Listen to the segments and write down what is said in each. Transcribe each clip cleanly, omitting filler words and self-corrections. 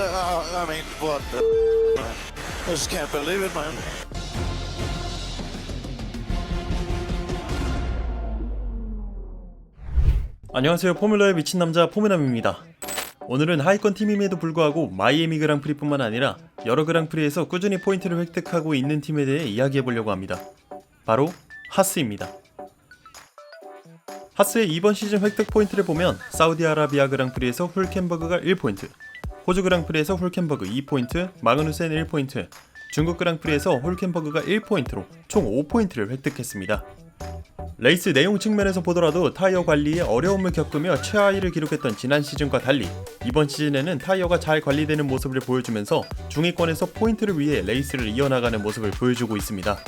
I mean, what the man? I just can't believe it, man. 안녕하세요. 포뮬러에 미친 남자 포메남입니다. 오늘은 하위권 팀임에도 불구하고 마이애미 그랑프리뿐만 아니라 여러 그랑프리에서 꾸준히 포인트를 획득하고 있는 팀에 대해 이야기해보려고 합니다. 바로 하스입니다. 하스의 이번 시즌 획득 포인트를 보면 사우디아라비아 그랑프리에서 훌켄버그가 1포인트, 호주 그랑프리에서 훌켄버그 2포인트, 마그누센 1포인트, 중국 그랑프리에서 훌켄버그가 1포인트로 총 5포인트를 획득했습니다. 레이스 내용 측면에서 보더라도 타이어 관리에 어려움을 겪으며 최하위를 기록했던 지난 시즌과 달리 이번 시즌에는 타이어가 잘 관리되는 모습을 보여주면서 중위권에서 포인트를 위해 레이스를 이어나가는 모습을 보여주고 있습니다.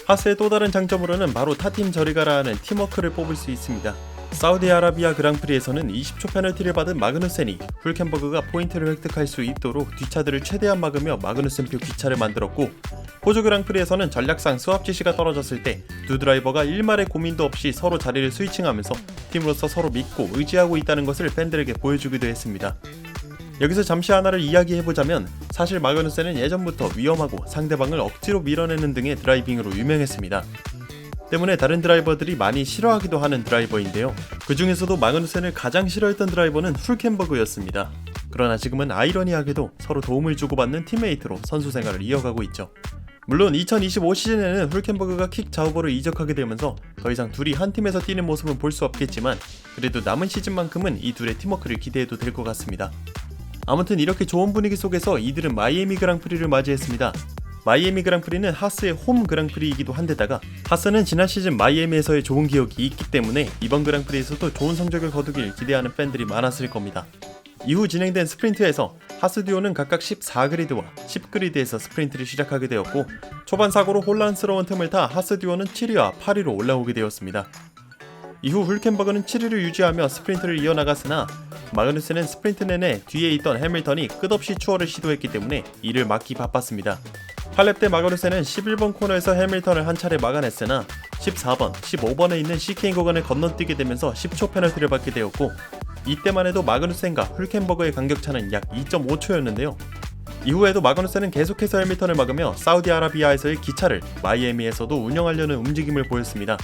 하스의 또 다른 장점으로는 바로 타팀 저리가라 하는 팀워크를 뽑을 수 있습니다. 사우디아라비아 그랑프리에서는 20초 페널티를 받은 마그누센이 훌켄버그가 포인트를 획득할 수 있도록 뒷차들을 최대한 막으며 마그누센표 기차를 만들었고, 호주 그랑프리에서는 전략상 수압 지시가 떨어졌을 때 두 드라이버가 일말의 고민도 없이 서로 자리를 스위칭하면서 팀으로서 서로 믿고 의지하고 있다는 것을 팬들에게 보여주기도 했습니다. 여기서 잠시 하나를 이야기해보자면, 사실 마그누센은 예전부터 위험하고 상대방을 억지로 밀어내는 등의 드라이빙으로 유명했습니다. 때문에 다른 드라이버들이 많이 싫어하기도 하는 드라이버인데요. 그 중에서도 마그누센을 가장 싫어했던 드라이버는 훌켄버그였습니다. 그러나 지금은 아이러니하게도 서로 도움을 주고받는 팀메이트로 선수 생활을 이어가고 있죠. 물론 2025 시즌에는 훌켄버그가 킥 자우버를 이적하게 되면서 더 이상 둘이 한 팀에서 뛰는 모습은 볼 수 없겠지만, 그래도 남은 시즌만큼은 이 둘의 팀워크를 기대해도 될 것 같습니다. 아무튼 이렇게 좋은 분위기 속에서 이들은 마이애미 그랑프리를 맞이했습니다. 마이애미 그랑프리는 하스의 홈 그랑프리이기도 한데다가 하스는 지난 시즌 마이애미에서의 좋은 기억이 있기 때문에 이번 그랑프리에서도 좋은 성적을 거두길 기대하는 팬들이 많았을 겁니다. 이후 진행된 스프린트에서 하스 듀오는 각각 14그리드와 10그리드에서 스프린트를 시작하게 되었고, 초반 사고로 혼란스러운 틈을 타 하스 듀오는 7위와 8위로 올라오게 되었습니다. 이후 훌켄버그는 7위를 유지하며 스프린트를 이어나갔으나 마그누센은 스프린트 내내 뒤에 있던 해밀턴이 끝없이 추월을 시도했기 때문에 이를 막기 바빴습니다. 8렙 때 마그누센은 11번 코너에서 해밀턴을 한 차례 막아냈으나 14번, 15번에 있는 CK인 구간을 건너뛰게 되면서 10초 페널티를 받게 되었고, 이때만 해도 마그누센과 훌켄버그의 간격차는 약 2.5초였는데요. 이후에도 마그누센은 계속해서 해밀턴을 막으며 사우디아라비아에서의 기차를 마이애미에서도 운영하려는 움직임을 보였습니다.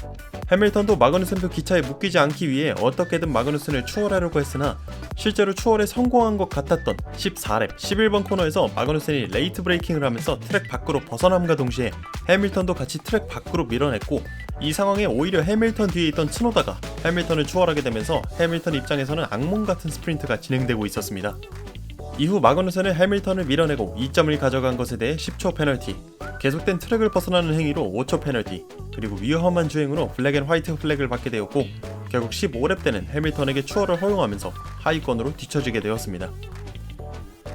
해밀턴도 마그누센표 기차에 묶이지 않기 위해 어떻게든 마그누센을 추월하려고 했으나 실제로 추월에 성공한 것 같았던 14렙 11번 코너에서 마그누센이 레이트 브레이킹을 하면서 트랙 밖으로 벗어남과 동시에 해밀턴도 같이 트랙 밖으로 밀어냈고, 이 상황에 오히려 해밀턴 뒤에 있던 츠노다가 해밀턴을 추월하게 되면서 해밀턴 입장에서는 악몽 같은 스프린트가 진행되고 있었습니다. 이후 마그누센은 해밀턴을 밀어내고 2점을 가져간 것에 대해 10초 페널티, 계속된 트랙을 벗어나는 행위로 5초 페널티, 그리고 위험한 주행으로 블랙 앤 화이트 플래그를 받게 되었고, 결국 15렙 때는 해밀턴에게 추월을 허용하면서 하위권으로 뒤처지게 되었습니다.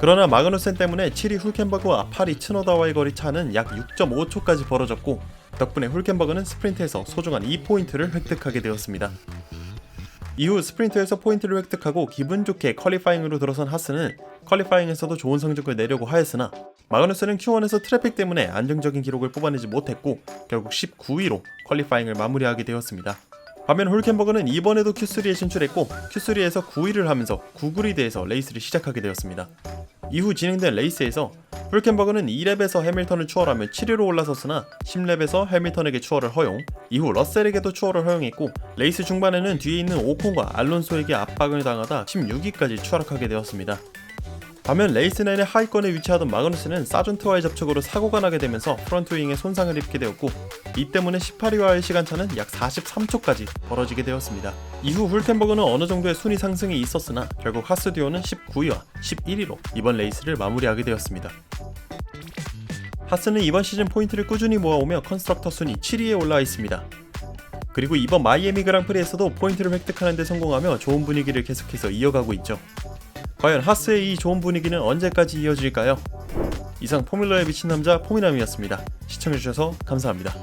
그러나 마그누센 때문에 7위 훌켄버그와 8위 츠노다와의 거리 차는 약 6.5초까지 벌어졌고, 덕분에 훌켄버그는 스프린트에서 소중한 2포인트를 획득하게 되었습니다. 이후 스프린트에서 포인트를 획득하고 기분 좋게 퀄리파잉으로 들어선 하스는 퀄리파잉에서도 좋은 성적을 내려고 하였으나 마그누센은 Q1에서 트래픽 때문에 안정적인 기록을 뽑아내지 못했고 결국 19위로 퀄리파잉을 마무리하게 되었습니다. 반면 훌켄버그는 이번에도 Q3에 진출했고 Q3에서 9위를 하면서 9그리드에서 레이스를 시작하게 되었습니다. 이후 진행된 레이스에서 훌켄버그는 2렙에서 해밀턴을 추월하며 7위로 올라섰으나 10렙에서 해밀턴에게 추월을 허용, 이후 러셀에게도 추월을 허용했고, 레이스 중반에는 뒤에 있는 오콘과 알론소에게 압박을 당하다 16위까지 추락하게 되었습니다. 반면 레이스 내내 하위권에 위치하던 마그누센은 사전트와의 접촉으로 사고가 나게 되면서 프런트 윙에 손상을 입게 되었고, 이 때문에 18위와의 시간차는 약 43초까지 벌어지게 되었습니다. 이후 훌켄버그는 어느 정도의 순위 상승이 있었으나 결국 하스 듀오는 19위와 11위로 이번 레이스를 마무리하게 되었습니다. 하스는 이번 시즌 포인트를 꾸준히 모아오며 컨스트럭터 순위 7위에 올라와 있습니다. 그리고 이번 마이애미 그랑프리에서도 포인트를 획득하는 데 성공하며 좋은 분위기를 계속해서 이어가고 있죠. 과연 하스의 이 좋은 분위기는 언제까지 이어질까요? 이상 포뮬러에 미친 남자 포미남이었습니다. 시청해주셔서 감사합니다.